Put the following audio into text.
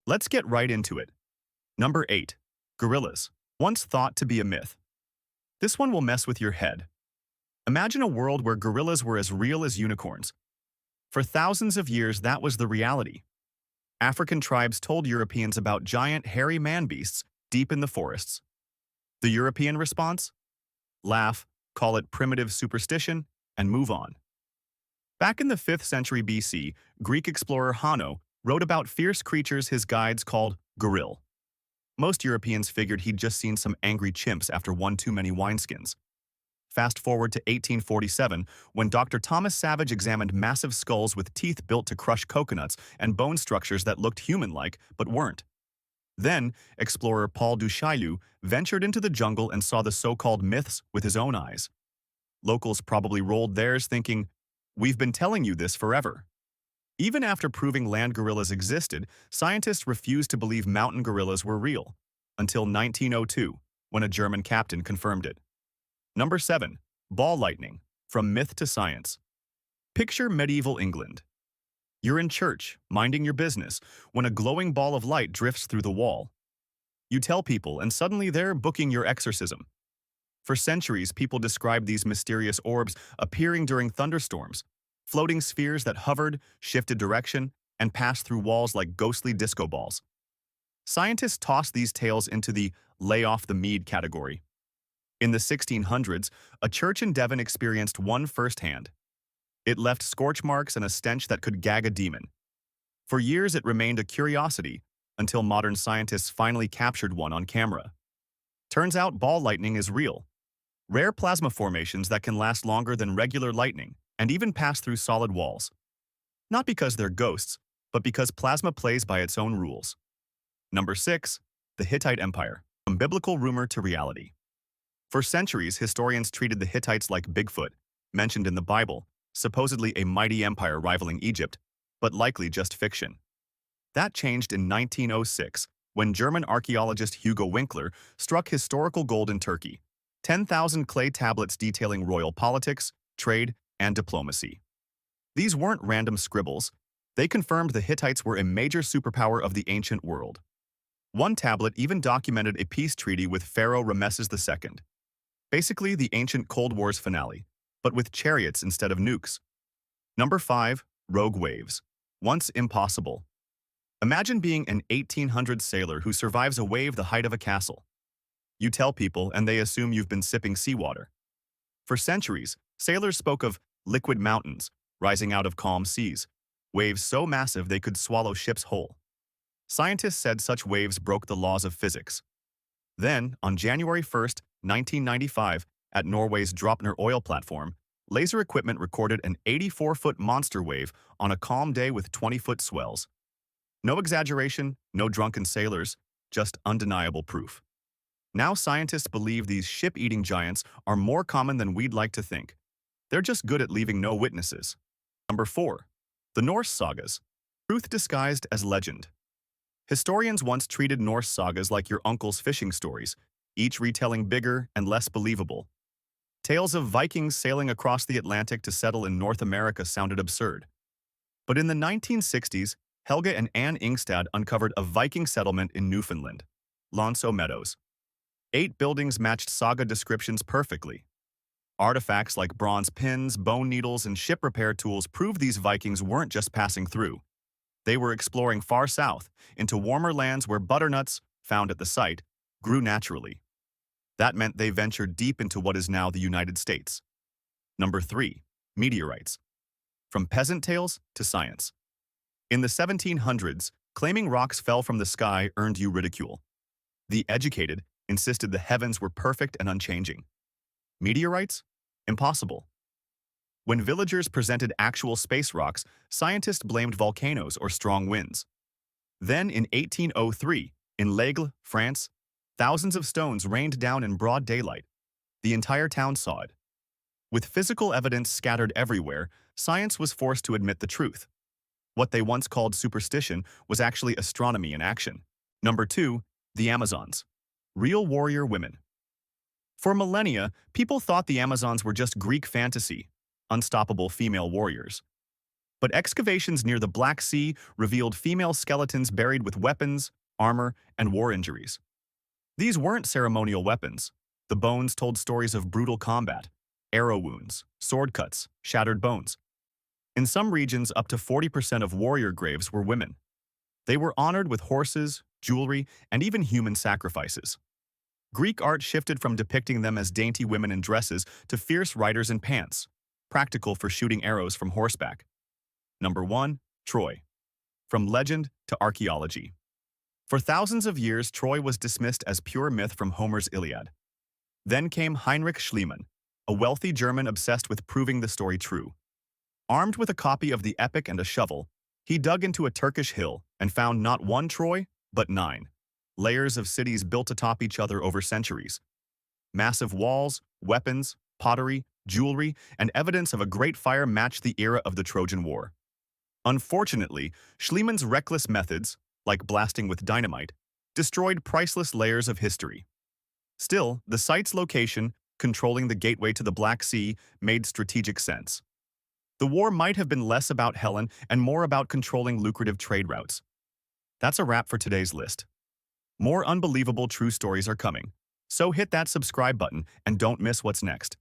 Let's get right into it. Number 8. Gorillas, once thought to be a myth. This one will mess with your head. Imagine a world where gorillas were as real as unicorns. For thousands of years, that was the reality. African tribes told Europeans about giant hairy man-beasts deep in the forests. The European response? Laugh, call it primitive superstition, and move on. Back in the 5th century BC, Greek explorer Hanno wrote about fierce creatures his guides called goril. Most Europeans figured he'd just seen some angry chimps after one too many wineskins. Fast forward to 1847, when Dr. Thomas Savage examined massive skulls with teeth built to crush coconuts and bone structures that looked human-like but weren't. Then, explorer Paul du Chaillu ventured into the jungle and saw the so-called myths with his own eyes. Locals probably rolled theirs thinking, "We've been telling you this forever." Even after proving land gorillas existed, scientists refused to believe mountain gorillas were real, until 1902, when a German captain confirmed it. Number 7. Ball lightning, from myth to science. Picture medieval England. You're in church, minding your business, when a glowing ball of light drifts through the wall. You tell people, and suddenly they're booking your exorcism. For centuries, people described these mysterious orbs appearing during thunderstorms, floating spheres that hovered, shifted direction, and passed through walls like ghostly disco balls. Scientists tossed these tales into the lay off the mead category. In the 1600s, a church in Devon experienced one firsthand. It left scorch marks and a stench that could gag a demon. For years, it remained a curiosity, until modern scientists finally captured one on camera. Turns out ball lightning is real. Rare plasma formations that can last longer than regular lightning, and even pass through solid walls. Not because they're ghosts, but because plasma plays by its own rules. Number 6. The Hittite Empire, from biblical rumor to reality. For centuries, historians treated the Hittites like Bigfoot, mentioned in the Bible, supposedly a mighty empire rivaling Egypt, but likely just fiction. That changed in 1906, when German archaeologist Hugo Winkler struck historical gold in Turkey, 10,000 clay tablets detailing royal politics, trade, and diplomacy. These weren't random scribbles. They confirmed the Hittites were a major superpower of the ancient world. One tablet even documented a peace treaty with Pharaoh Ramesses II. Basically the ancient Cold War's finale, but with chariots instead of nukes. Number 5. Rogue waves. Once impossible. Imagine being an 1800s sailor who survives a wave the height of a castle. You tell people and they assume you've been sipping seawater. For centuries, sailors spoke of liquid mountains rising out of calm seas, waves so massive they could swallow ships whole. Scientists said such waves broke the laws of physics. Then, on January 1st, 1995, at Norway's Dropner oil platform, laser equipment recorded an 84-foot monster wave on a calm day with 20-foot swells. No exaggeration, no drunken sailors, just undeniable proof. Now scientists believe these ship-eating giants are more common than we'd like to think. They're just good at leaving no witnesses. Number 4. The Norse Sagas, truth disguised as legend. Historians once treated Norse sagas like your uncle's fishing stories, each retelling bigger and less believable. Tales of Vikings sailing across the Atlantic to settle in North America sounded absurd. But in the 1960s, Helga and Anne Ingstad uncovered a Viking settlement in Newfoundland, Lonso Meadows. 8 buildings matched saga descriptions perfectly. Artifacts like bronze pins, bone needles, and ship repair tools prove these Vikings weren't just passing through. They were exploring far south, into warmer lands where butternuts, found at the site, grew naturally. That meant they ventured deep into what is now the United States. Number 3. Meteorites. From peasant tales to science. In the 1700s, claiming rocks fell from the sky earned you ridicule. The educated insisted the heavens were perfect and unchanging. Meteorites? Impossible. When villagers presented actual space rocks, scientists blamed volcanoes or strong winds. Then in 1803, in L'Aigle, France, thousands of stones rained down in broad daylight. The entire town saw it. With physical evidence scattered everywhere, science was forced to admit the truth. What they once called superstition was actually astronomy in action. Number 2. The Amazons. Real warrior women. For millennia, people thought the Amazons were just Greek fantasy, unstoppable female warriors. But excavations near the Black Sea revealed female skeletons buried with weapons, armor, and war injuries. These weren't ceremonial weapons. The bones told stories of brutal combat, arrow wounds, sword cuts, shattered bones. In some regions, up to 40% of warrior graves were women. They were honored with horses, jewelry, and even human sacrifices. Greek art shifted from depicting them as dainty women in dresses to fierce riders in pants, practical for shooting arrows from horseback. Number 1. Troy. From legend to archaeology. For thousands of years, Troy was dismissed as pure myth from Homer's Iliad. Then came Heinrich Schliemann, a wealthy German obsessed with proving the story true. Armed with a copy of the epic and a shovel, he dug into a Turkish hill and found not one Troy, but 9. Layers of cities built atop each other over centuries. Massive walls, weapons, pottery, jewelry, and evidence of a great fire matched the era of the Trojan War. Unfortunately, Schliemann's reckless methods, like blasting with dynamite, destroyed priceless layers of history. Still, the site's location, controlling the gateway to the Black Sea, made strategic sense. The war might have been less about Helen and more about controlling lucrative trade routes. That's a wrap for today's list. More unbelievable true stories are coming, so hit that subscribe button and don't miss what's next.